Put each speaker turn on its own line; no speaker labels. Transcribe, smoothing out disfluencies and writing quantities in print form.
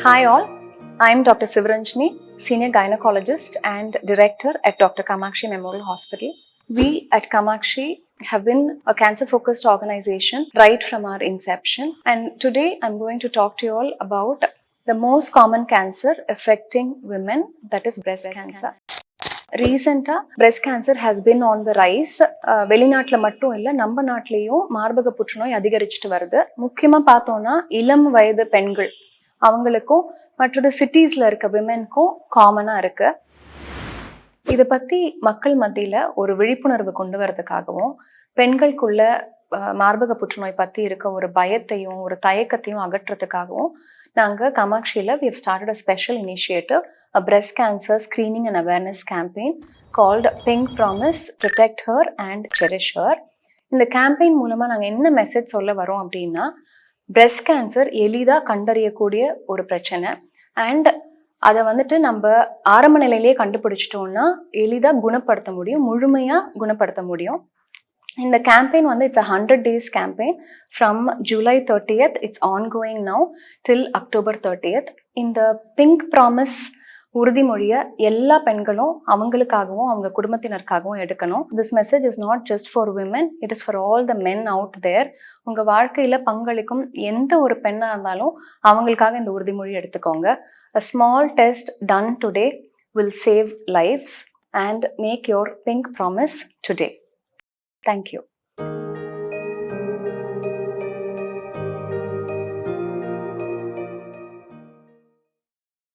Hi all, I am Dr. Sivaranjani, Senior Gynecologist and Director at Dr. Kamakshi Memorial Hospital. We at Kamakshi have been a cancer-focused organization right from our inception, and today I'm going to talk to you all about the most common cancer affecting women, that is breast cancer. ரீசெண்டாக breast cancer has pin on the rise. வெளிநாட்டில் மட்டும் இல்லை, நம்ம நாட்டிலையும் மார்பக புற்றுநோய் அதிகரிச்சுட்டு வருது. முக்கியமாக பார்த்தோன்னா இளம் வயது பெண்கள் அவங்களுக்கும் மற்றது சிட்டிஸில் இருக்க விமென்க்கும் காமனாக இருக்கு. இதை பற்றி மக்கள் மத்தியில் ஒரு விழிப்புணர்வு கொண்டு வரதுக்காகவும் பெண்களுக்குள்ள மார்பக புற்றுநோய் பற்றி இருக்க ஒரு பயத்தையும் ஒரு தயக்கத்தையும் அகற்றுறதுக்காகவும் நாங்கள் கமாக்ஷியில் we have started a special initiative, a breast cancer screening and awareness campaign called Pink Promise, Protect Her and Cherish Her. இந்த கேம்பெயின் மூலமாக நாங்கள் என்ன மெசேஜ் சொல்ல வரோம் அப்படின்னா, பிரெஸ்ட் கேன்சர் எளிதாக கண்டறியக்கூடிய ஒரு பிரச்சனை அண்ட் அதை வந்துட்டு நம்ம ஆரம்ப நிலையிலேயே கண்டுபிடிச்சிட்டோம்னா எளிதாக குணப்படுத்த முடியும், முழுமையாக குணப்படுத்த முடியும். இந்த கேம்பெயின் வந்து it's 100 days campaign from July 30th. It's ongoing now till October 30th. இந்த பிங்க் ப்ராமிஸ் உறுதிமொழியை எல்லா பெண்களும் அவங்களுக்காகவும் அவங்க குடும்பத்தினருக்காகவும் எடுக்கணும். This message is not just for women, it is for all the men out there. உங்கள் வாழ்க்கையில் பங்களிக்கும் எந்த ஒரு பெண்ணாக இருந்தாலும் அவங்களுக்காக இந்த உறுதிமொழி எடுத்துக்கோங்க. A small test done today will save lives and make your pink promise today. Thank you.